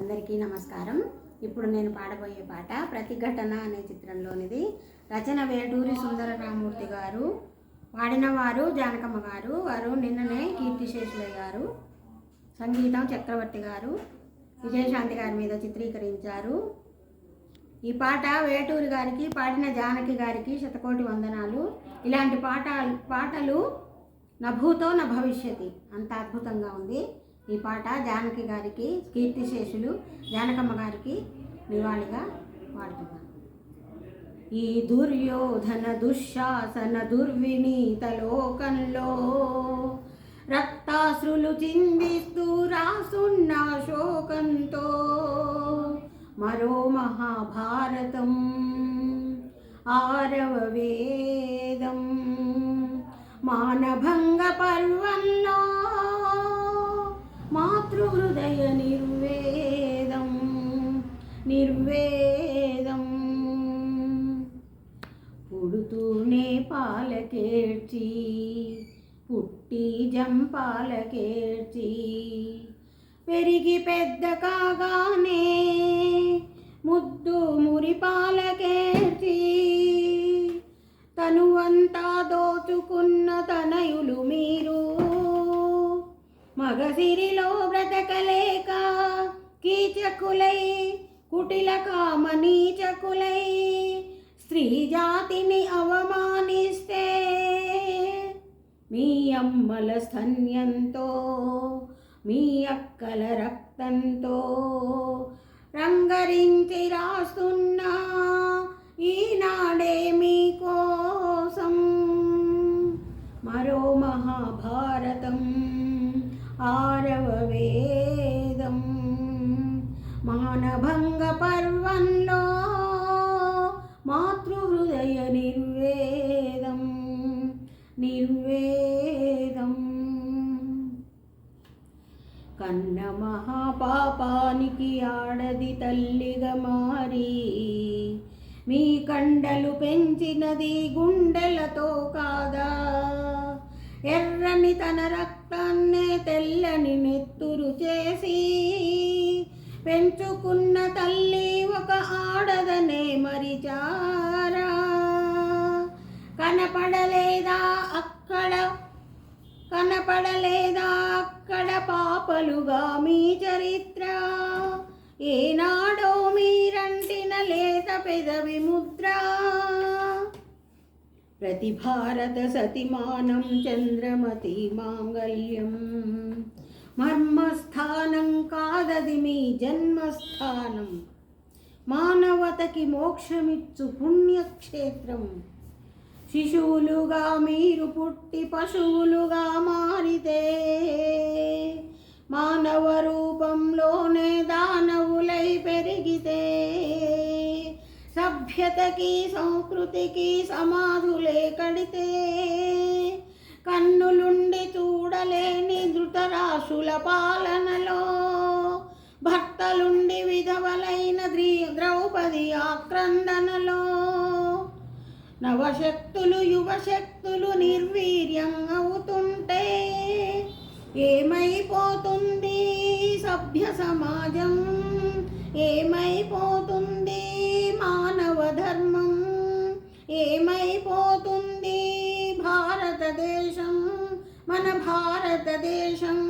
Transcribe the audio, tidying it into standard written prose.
అందరికీ నమస్కారం. ఇప్పుడు నేను పాడబోయే పాట ప్రతిఘటన అనే చిత్రంలోనిది. రచన వేటూరి సుందరరామూర్తి గారు, పాడినవారు జానకమ్మ గారు. వారు నిన్ననే కీర్తిశేషులయ్యారు. సంగీతం చక్రవర్తి గారు, విజయశాంతి గారి మీద చిత్రీకరించారు. ఈ పాట వేటూరి గారికి, పాడిన జానకి గారికి శతకోటి వందనాలు. ఇలాంటి పాటలు నభూతో న భవిష్యతి, అంత అద్భుతంగా ఉంది ఈ పాట. జానకి గారికి, కీర్తిశేషులు జానకమ్మ గారికి నివాళిగా పాడుతున్నాను. ఈ దుర్యోధన దుశ్శాసన దుర్వినీత లోకంలో రక్తాశ్రులు చిందిస్తూ రాసున్న శోకంతో మరో మహాభారతం ఆరవ వేదం మానభంగ పర్వంలో మాతృహృదయ నిర్వేదం పుడుతూనే పాలకేర్చి పుట్టి జంపాలకేర్చి పెరిగి పెద్ద కాగానే ముద్దు మురిపాలకేర్చి తనువంతా దోచుకున్న తనయులు మీరు మగసిరిలో బ్రతకలేక కీచకులై కుటిల కామనీచకులై స్త్రీ జాతిని అవమానిస్తే మీ అమ్మల స్తన్యంతో మీ అక్కల రక్తంతో రంగరించి రాస్తున్నా ఈనాడే మీకోసం మరో మహాభారతం ఆరవ వేదం మానభంగ పర్వంలో మాతృహృదయ నిర్వేదం కన్న మహాపాపానికి ఆడది తల్లిగా మారి మీ కండలు పెంచినది గుండెలతో కాదా? ఎర్రని తన రక్తాన్నే తెల్లని నెత్తురు చేసి పెంచుకున్న తల్లి ఒక ఆడదనే మరిచారా? కనపడలేదా అక్కడ పాపలుగా మీ చరిత్ర? ఏనాడో మీరంటిన లేత పెదవి ముద్ర ప్రతి భారత సతిమానం చంద్రమతి మాంగళ్యం మర్మస్థానం కాదది మీ జన్మస్థానం మానవతకి మోక్షమిచ్చు పుణ్యక్షేత్రం. శిశువులుగా మీరు పుట్టి పశువులుగా మారితే మానవ రూపంలోనే దానవులై పెరిగితే సభ్యతకి సంస్కృతికి సమాధులే కడితే కన్నులుండి చూడలేని ధృతరాశుల పాలనలో భర్తలుండి విధవలైన ద్రౌపది ఆక్రందనలో నవశక్తులు యువశక్తులు నిర్వీర్యం అవుతుంటే ఏమైపోతుంది సభ్య సమాజం? ఏమైపోతుంది మానవ ధర్మం? ఏమైపోతుంది భారతదేశం, మన భారతదేశం?